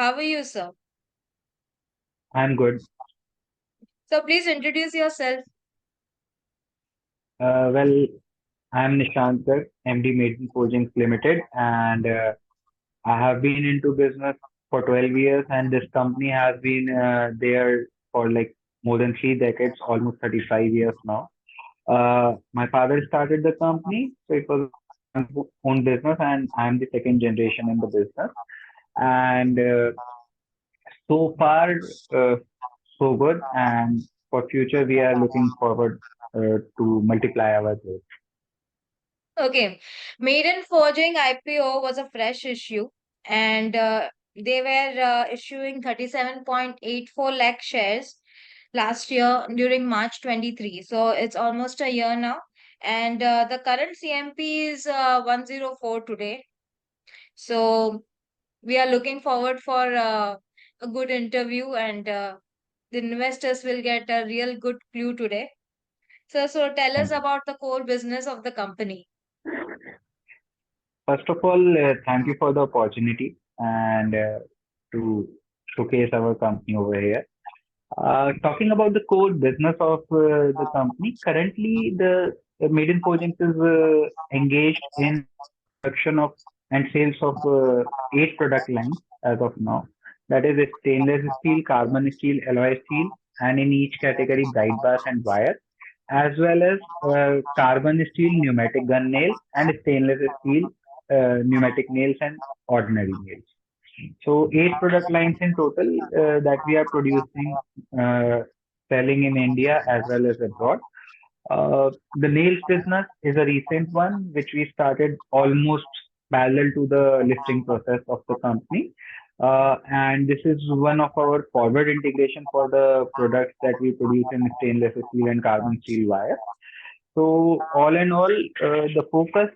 How are you, sir? I'm good. So please introduce yourself. Well, I'm Nishant Garg, MD Maiden Forgings Limited, and I have been into business for 12 years, and this company has been there for like more than 3 decades, almost 35 years now. My father started the company, so it was my own business, and I'm the second generation in the business. And so far, uh, so good, and for future, we are looking forward to multiply our growth. Okay. Maiden Forging IPO was a fresh issue, and they were issuing 37.84 lakh shares last year during March 23. So it's almost a year now. And the current CMP is 104 today. So we are looking forward for a good interview, and the investors will get a real good clue today. So tell us Thank you. about the core business of the company. First of all, thank you for the opportunity and to showcase our company over here. Talking about the core business of the company, currently the Maiden Forgings is engaged in production of and sales of 8 product lines as of now. That is stainless steel, carbon steel, alloy steel, and in each category, bright bars and wire, as well as carbon steel pneumatic gun nails and stainless steel pneumatic nails and ordinary nails. So 8 product lines in total that we are producing, uh, selling in India as well as abroad. The nails business is a recent one, which we started almost parallel to the listing process of the company. And this is one of our forward integration for the products that we produce in stainless steel and carbon steel wire. So all in all, the focus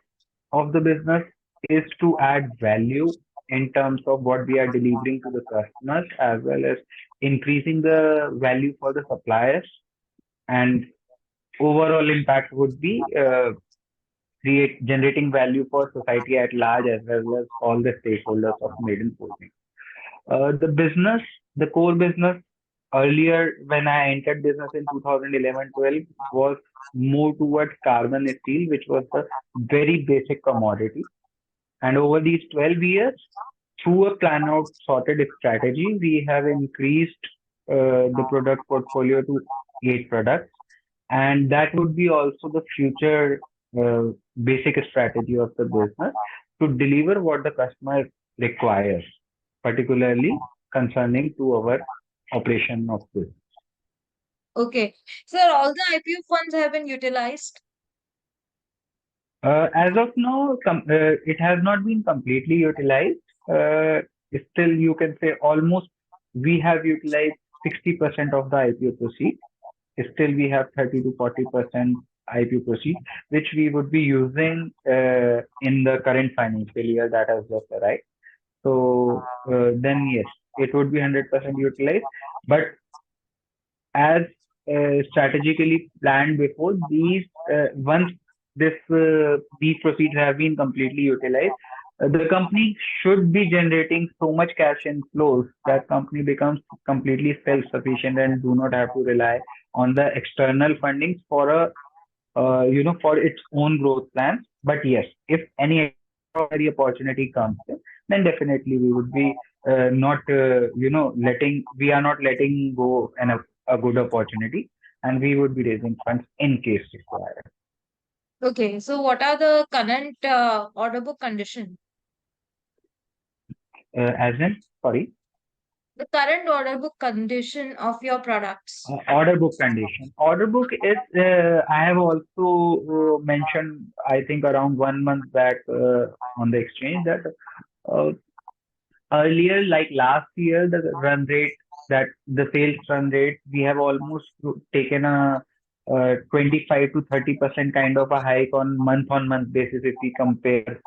of the business is to add value in terms of what we are delivering to the customers, as well as increasing the value for the suppliers. And overall impact would be create generating value for society at large, as well as all the stakeholders of Maiden Forging. The business, the core business earlier when I entered business in 2011-12 was more towards carbon steel, which was the very basic commodity. And over these 12 years, through a plan out sorted strategy, we have increased the product portfolio to 8 products. And that would be also the future uh, basic strategy of the business to deliver what the customer requires, particularly concerning to our operation of this. Okay. Sir, all the IPO funds have been utilized. As of now, it has not been completely utilized. Uh, Still, you can say almost we have utilized 60% of the IPO proceeds. Still, we have 30 to 40% IPO proceeds, which we would be using in the current financial year that has just arrived. So then, yes, it would be 100% utilized. But as strategically planned before, once these proceeds have been completely utilized, the company should be generating so much cash inflows that company becomes completely self-sufficient and do not have to rely on the external fundings for a for its own growth plans. But yes, if any extraordinary opportunity comes in, then definitely we would be not we are not letting go a good opportunity, and we would be raising funds in case required. Okay. So what are the current order book condition? As in, sorry, The current order book condition of your products. order book condition. Order book is, I have also mentioned, I think around 1 month back on the exchange that uh, earlier, like last year, the run rate that the sales run rate, we have almost taken a 25 to 30% kind of a hike on month basis if we compare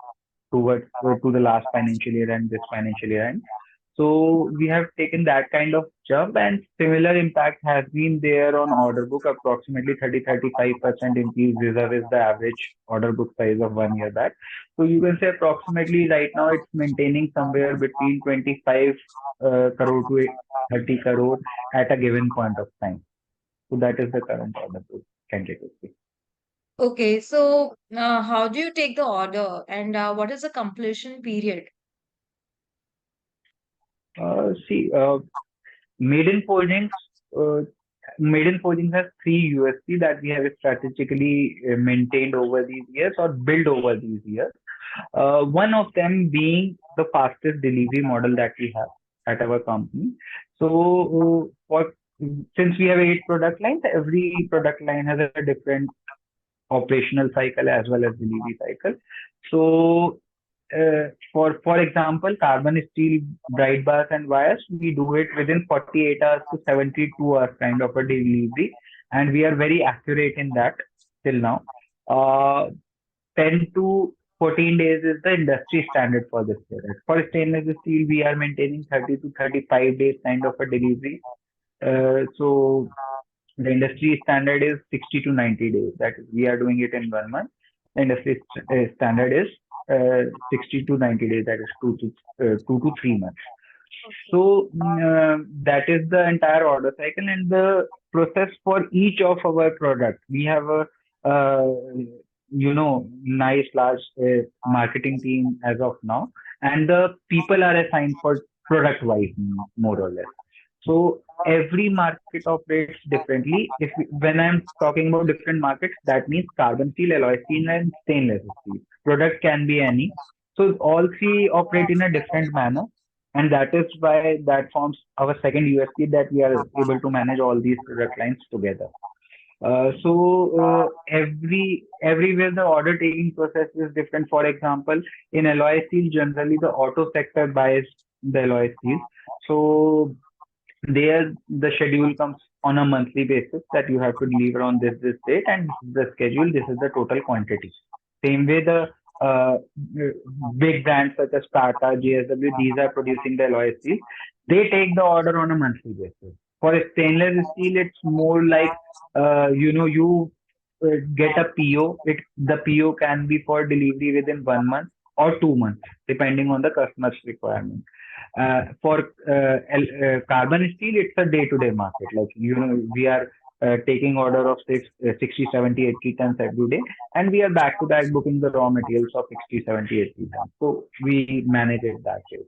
towards to the last financial year and this financial year end. So we have taken that kind of jump, and similar impact has been there on order book, approximately 30-35% increase vis-a-vis the average order book size of 1 year back. So you can say approximately right now it's maintaining somewhere between 25 crore to 30 crore at a given point of time. So that is the current order book category. Okay, so how do you take the order and what is the completion period? See, Maiden Forgings, uh, Maiden Forgings has three USP that we have strategically maintained over these years or built over these years. One of them being the fastest delivery model that we have at our company. So, since we have 8 product lines, every product line has a different operational cycle as well as delivery cycle. So, for example, carbon steel bright bars and wires, we do it within 48 hours to 72 hours kind of a delivery, and we are very accurate in that till now. Uh, 10 to 14 days is the industry standard for this product. For stainless steel, we are maintaining 30 to 35 days kind of a delivery. So the industry standard is 60 to 90 days. That is, we are doing it in 1 month. The industry standard is 60 to 90 days. That is 2 to 3 months. Okay. So that is the entire order cycle and the process for each of our products. We have a nice large marketing team as of now, and the people are assigned for product wise, more or less. So every market operates differently. When I'm talking about different markets, that means carbon steel, alloy steel, and stainless steel. Product can be any. So all three operate in a different manner, and that is why that forms our second USP, that we are able to manage all these product lines together. Everywhere the order taking process is different. For example, in alloy steel, generally the auto sector buys the alloy steel. So there the schedule comes on a monthly basis that you have to deliver on this date, and this is the schedule, this is the total quantity. Same way the uh, big brands such as Tata, JSW, these are producing the alloy steel. They take the order on a monthly basis. For stainless steel, it's more like you get a PO. The PO can be for delivery within 1 month or 2 months, depending on the customer's requirement. For carbon steel, it's a day-to-day market. Like, we are taking order of 60, 70, 80 tons every day, and we are back to back booking the raw materials of 60, 70, 80 tons. So we manage it that way.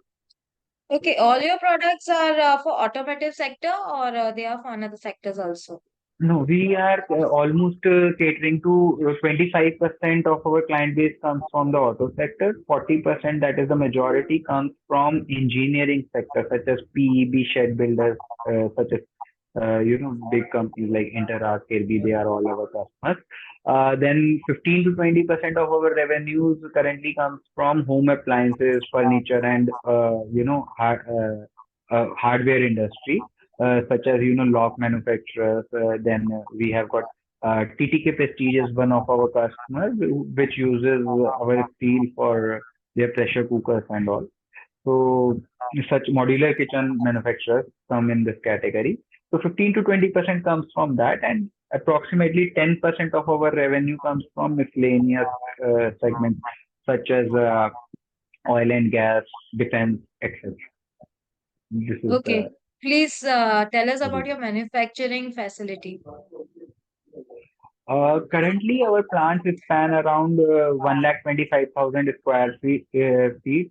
Okay, all your products are for automotive sector or they are for another sectors also? No, we are almost catering to 25% of our client base comes from the auto sector. 40%, that is the majority, comes from engineering sector, such as PEB shed builders, such as big companies like Interarc, Kirby, they are all our customers. Then 15 to 20% of our revenues currently comes from home appliances, furniture, and hardware industry, such as lock manufacturers. Then we have got TTK Prestige is one of our customers, which uses our steel for their pressure cookers and all. So such modular kitchen manufacturers come in this category. So 15 to 20% comes from that, and approximately 10% of our revenue comes from miscellaneous segments such as oil and gas, defense, etc. This is Okay, please tell us about the your manufacturing facility. currently, our plants span around 125,000 square feet.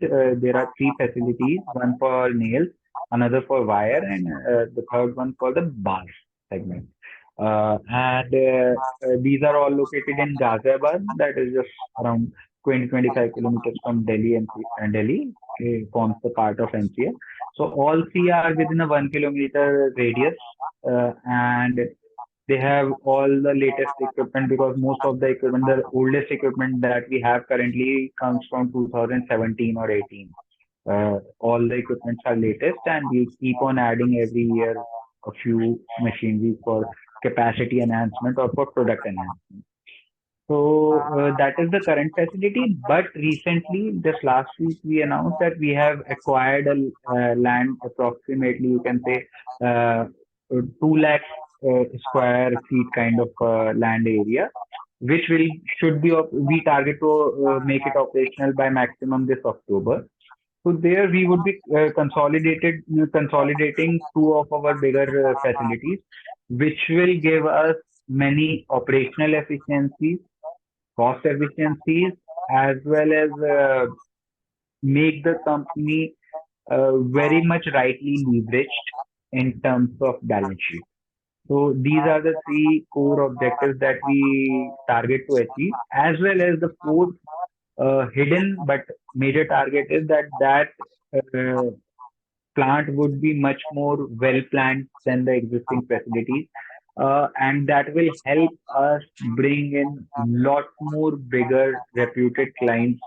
There are three facilities: one for nails, another for wire, and the third one for the bars segment. And these are all located in Ghaziabad, that is just around 20-25 kilometers from Delhi, and Delhi forms the part of NCR. So all three are within a 1 kilometer radius, and they have all the latest equipment, because most of the equipment, the oldest equipment that we have currently comes from 2017 or 18. All the equipments are latest, and we keep on adding every year a few machinery for capacity enhancement or for product enhancement. So that is the current facility. But recently, just last week, we announced that we have acquired a land approximately, you can say, 2 lakh square feet kind of land area, which will should be we target to make it operational by maximum this October. So there we would be consolidating two of our bigger facilities, which will give us many operational efficiencies, cost efficiencies, as well as make the company very much rightly leveraged in terms of balance sheet. So these are the three core objectives that we target to achieve, as well as the fourth hidden but major target is that uh, plant would be much more well planned than the existing facilities, and that will help us bring in lot more bigger reputed clients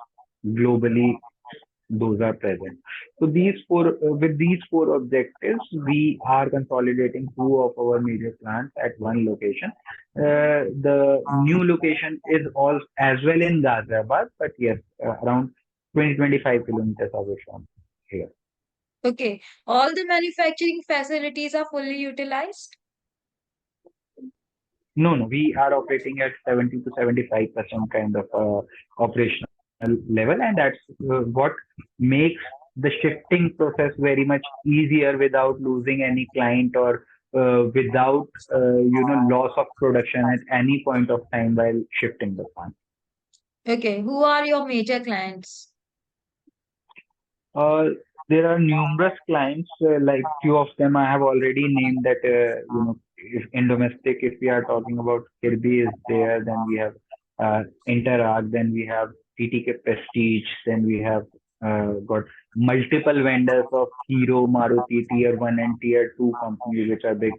globally. Those are present. So with these four objectives, we are consolidating two of our major plants at one location. The new location is all as well in Ghaziabad, but yes, around 20-25 kilometers away from here. Okay. All the manufacturing facilities are fully utilized? No, no, we are operating at 70 to 75% kind of operational level, and that's what makes the shifting process very much easier without losing any client or without loss of production at any point of time while shifting the plant. Okay. Who are your major clients? Uh, there are numerous clients, like few of them I have already named that, if in domestic, if we are talking about Kirby is there, then we have Interarc, then we have TTK Prestige, then we have got multiple vendors of Hero, Maruti, Tier 1 and Tier 2 companies, which are big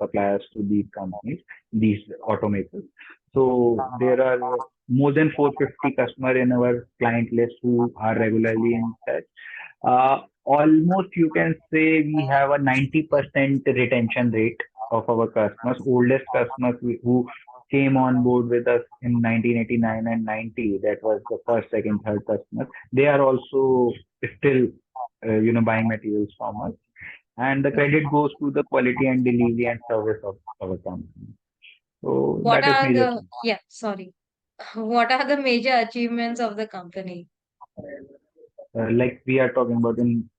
suppliers to these companies, these automakers. So there are more than 450 customers in our client list who are regularly in touch. Almost you can say we have a 90% retention rate of our customers, oldest customers who came on board with us in 1989 and 90. That was the first, second, third customers. They are also still, buying materials from us. And the credit goes to the quality and delivery and service of our company. So What that is are major the, thing. yeah, sorry. What are the major achievements of the company? Like we are talking about in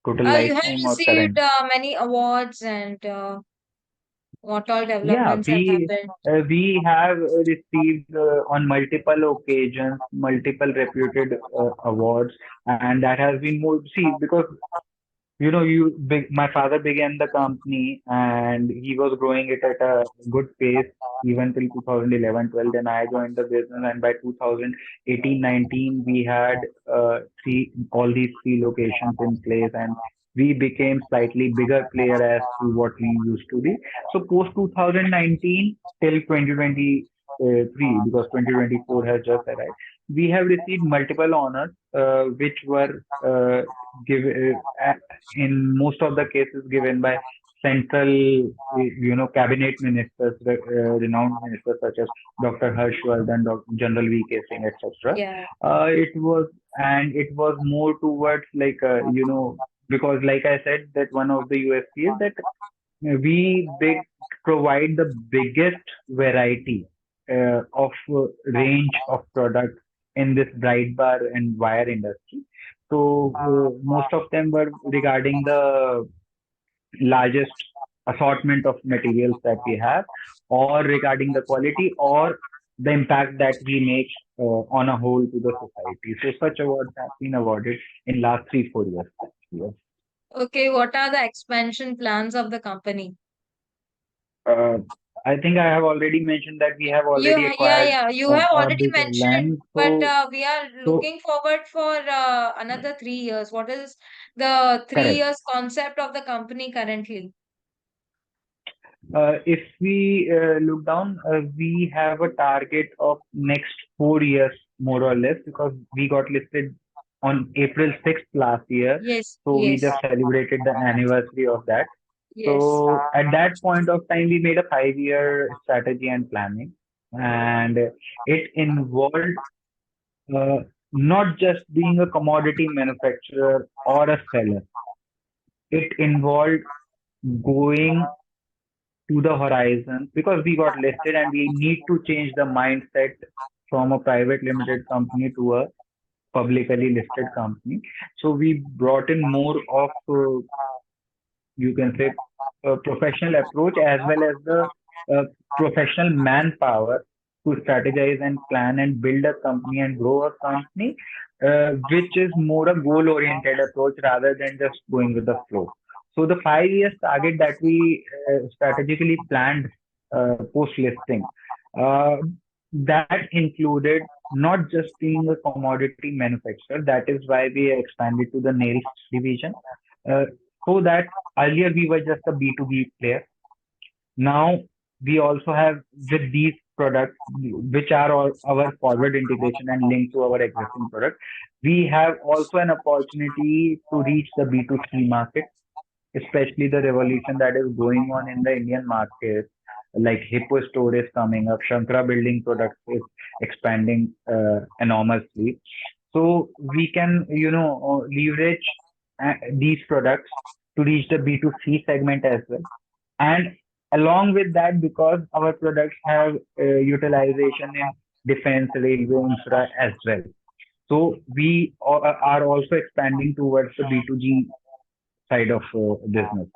total You have lifetime or received current. many awards and what all Yeah, developments have we happened. we have received on multiple occasions multiple reputed awards, and that has been more. See, because my father began the company and he was growing it at a good pace even till 2011-12. Then I joined the business, and by 2018-19 we had all these three locations in place, and we became slightly bigger player as to what we used to be. So post 2019 till 2023, because 2024 has just arrived, we have received multiple honors, which were given in most of the cases given by central, cabinet ministers, renowned ministers such as Dr. Harshvardhan, General V.K. Singh, etc. Yeah. It was more towards like, because like I said, that one of the USP is that we provide the biggest variety of range of products in this bright bar and wire industry. So most of them were regarding the largest assortment of materials that we have, or regarding the quality or the impact that we make on a whole to the society. So such awards have been awarded in last 3-4 years. Yes. Okay, what are the expansion plans of the company? Uh, I think I have already mentioned that we have You, already yeah, acquired yeah, you have a already big mentioned, land. but So, we are so looking forward for another 3 years. What is the three correct. years concept of the company currently? If we look down, we have a target of next 4 years, more or less, because we got listed on April 6th last year. Yes, So we yes, just celebrated the anniversary of that. yes. So at that point of time, we made a 5-year strategy and planning. and it involved uh, not just being a commodity manufacturer or a seller. It involved going to the horizon because we got listed and we need to change the mindset from a private limited company to a publicly listed company. So we brought in more of you can say a professional approach as well as the uh, professional manpower to strategize and plan and build a company and grow a company, which is more a goal oriented approach rather than just going with the flow. So the 5 years target that we strategically planned post listing, uh, that included not just being a commodity manufacturer. That is why we expanded to the nails division. Uh, so that earlier we were just a B2B player. Now we also have with these products, which are all our forward integration and linked to our existing product, we have also an opportunity to reach the B2C market, especially the revolution that is going on in the Indian market, like Hippo store is coming up, Shankara building products is expanding enormously. So we can, leverage these products to reach the B2C segment as well. And along with that, because our products have utilization in defense, railway, infra as well. So we are also expanding towards the B2G side of business.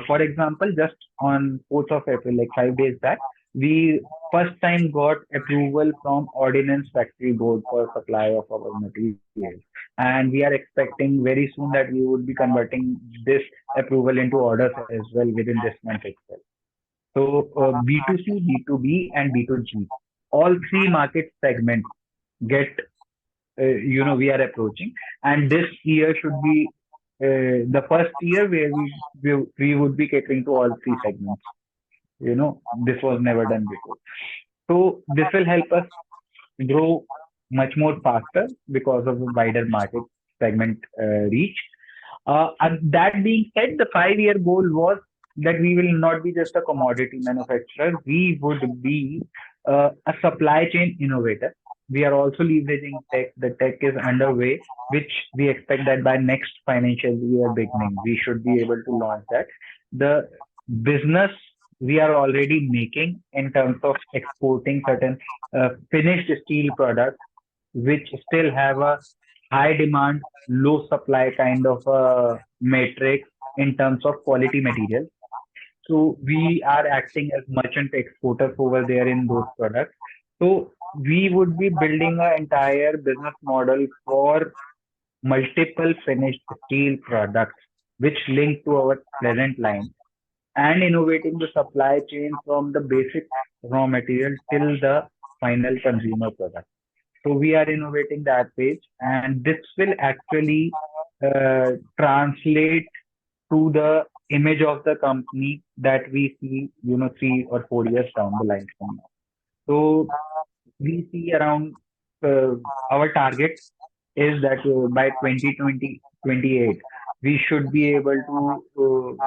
For example, just on 4th of April, like 5 days back, we first time got approval from Ordnance Factory Board for supply of our materials. And we are expecting very soon that we would be converting this approval into orders as well within this month itself. So B2C, B2B, and B2G, all three market segments get we are approaching, and this year should be the first year where we would be catering to all three segments. This was never done before. So this will help us grow much more faster because of a wider market segment reach. And that being said, the 5 year goal was that we will not be just a commodity manufacturer. We would be a supply chain innovator. We are also leveraging tech. The tech is underway, which we expect that by next financial year beginning, we should be able to launch that. The business we are already making in terms of exporting certain finished steel products, which still have a high demand, low supply kind of a matrix in terms of quality material. So we are acting as merchant exporters over there in those products. So we would be building an entire business model for multiple finished steel products, which link to our present line, and innovating the supply chain from the basic raw material till the final consumer product. So we are innovating that page, and this will actually translate to the image of the company that we see, 3 or 4 years down the line from now. So we see around uh, our target is that by 2028 we should be able to,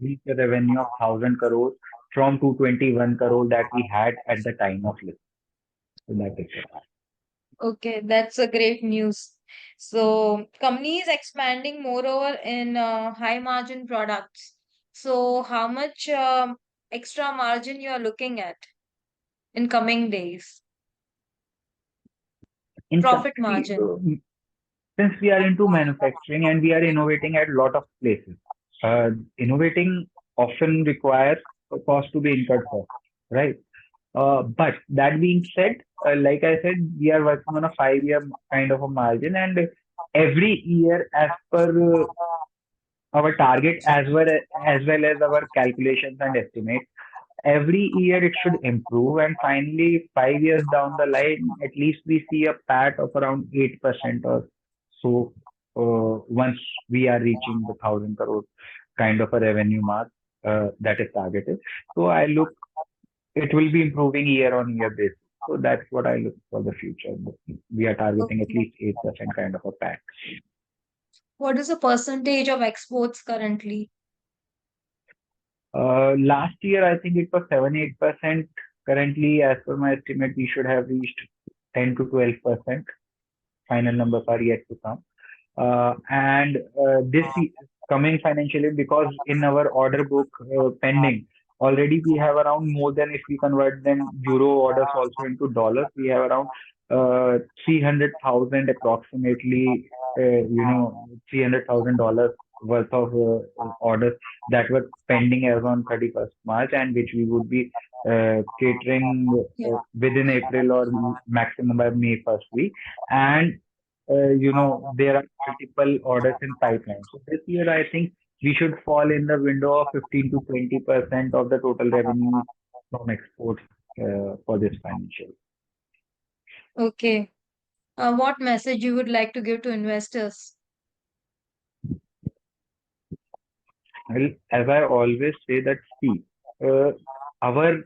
reach a revenue of 1,000 crores from 221 crore that we had at the time of list. So that is it. Okay, that's a great news. So, company is expanding moreover in high margin products. So, how much extra margin you are looking at in coming days? Profit See, margin. since we are into manufacturing and we are innovating at a lot of places, innovating often requires a cost to be incurred for, right? But that being said, like I said, we are working on a 5 year kind of a margin, and every year, as per our target, as well as our calculations and estimates, every year it should improve, and finally 5 years down the line at least we see a pat of around 8% or so, once we are reaching the 1,000 crore kind of a revenue mark that is targeted. So I look, it will be improving year on year basis. So that's what I look for the future. We are targeting at Okay. least 8% kind of a pat. What is the percentage of exports currently? Last year I think it was 7-8%. Currently, as per my estimate, we should have reached 10 to 12%. Final numbers are yet to come. And coming financially, because in our order book pending, already we have around more than, if we convert them euro orders also into dollars, we have around 300,000 approximately, $300,000 worth of orders that were pending as on 31st March, and which we would be catering Yeah. within April or maximum by May first week. And there are multiple orders in pipeline. So this year, I think we should fall in the window of 15 to 20% of the total revenue from exports for this financial. Okay. What message you would like to give to investors? Well, as I always say that, see, our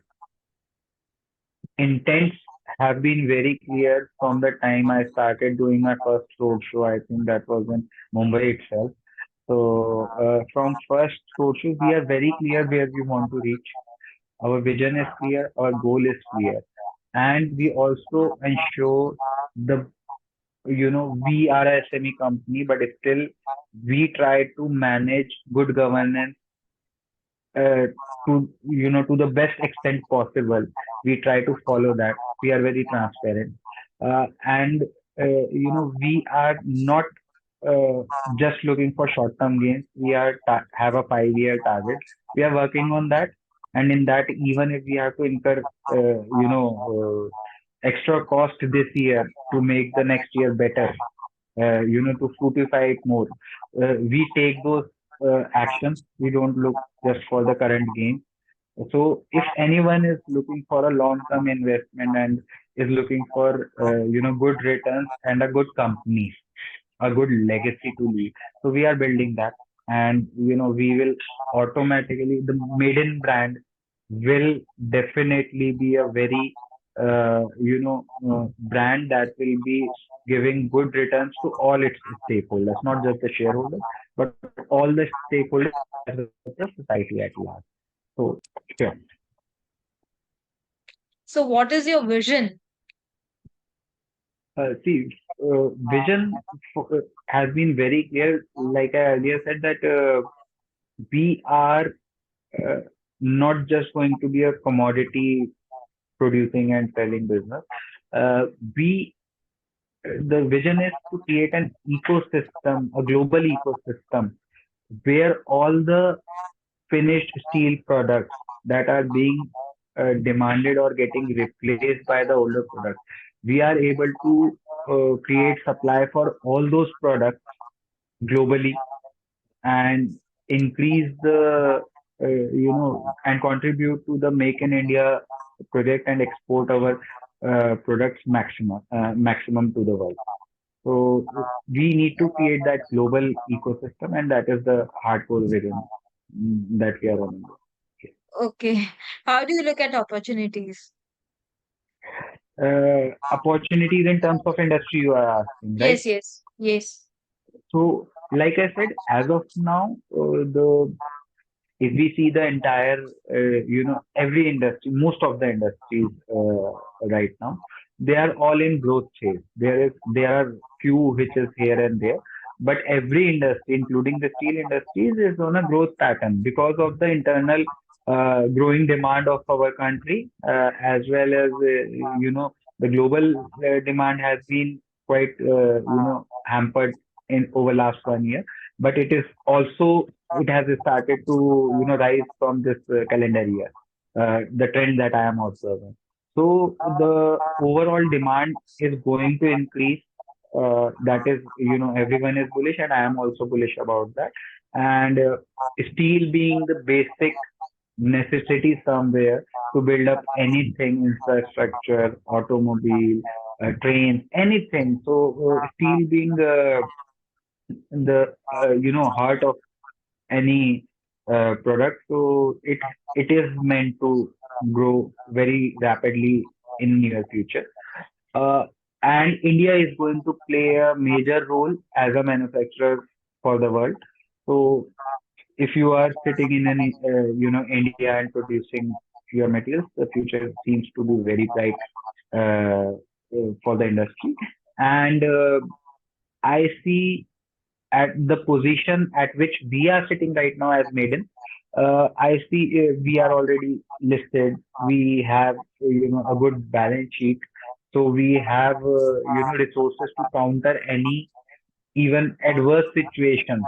intents have been very clear from the time I started doing my first roadshow. I think that was in Mumbai itself. So from first roadshow, we are very clear where we want to reach. Our vision is clear, our goal is clear, and we also ensure the, we are a SME company, but still we try to manage good governance uh, to the best extent possible. We try to follow that. We are very transparent, and we are not uh, just looking for short-term gains. We have a 5-year target. We are working on that, and in that, even if we have to incur, extra cost this year to make the next year better, to fructify it more, we take those actions. We don't look just for the current gain. So if anyone is looking for a long-term investment and is looking for, good returns and a good company, a good legacy to leave. So we are building that, and we will automatically, the Maiden brand will definitely be a very brand that will be giving good returns to all its stakeholders, not just the shareholders, but all the stakeholders as well as the society at large. So sure. So, what is your vision? See, vision has been very clear. Like I earlier said, that we are uh, not just going to be a commodity producing and selling business. Uh, we the vision is to create an ecosystem, a global ecosystem, where all the finished steel products that are being demanded or getting replaced by the older products, we are able to create supply for all those products globally, and increase the and contribute to the Make in India project and export our products maximum to the world. So we need to create that global ecosystem, and that is the hardcore vision that we are running with. Okay. How do you look at opportunities? Opportunities in terms of industry you are asking, right? Yes, yes, yes. So, like I said, as of now, the if we see the entire, every industry, most of the industries right now, they are all in growth phase. There are few which is here and there, but every industry, including the steel industries, is on a growth pattern because of the internal growing demand of our country, as well as the global demand has been quite hampered in over last 1 year, but it has started to rise from this calendar year, the trend that I am observing. So the overall demand is going to increase. That is, everyone is bullish, and I am also bullish about that. And steel being the basic necessity somewhere to build up anything, infrastructure, automobile, trains, anything. So steel being the heart of any product. So it is meant to grow very rapidly in near future. Uh, and India is going to play a major role as a manufacturer for the world. So if you are sitting in an India and producing your materials, the future seems to be very bright for the industry. And I see at the position at which we are sitting right now as Maiden, I see we are already listed. We have a good balance sheet, so we have resources to counter any even adverse situations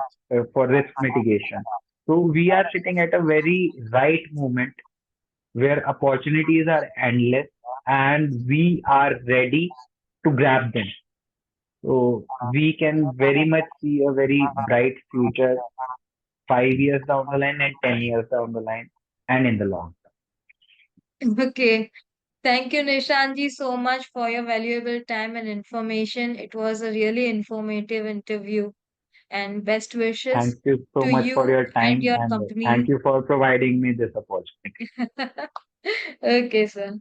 for risk mitigation. So we are sitting at a very right moment where opportunities are endless and we are ready to grab them. So we can very much see a very bright future 5 years down the line and 10 years down the line and in the long Okay. Thank you, Nishanji, so much for your valuable time and information. It was a really informative interview, and best term. wishes Thank you so to much for you your and time your and thank company. you for providing me this opportunity. Okay, sir.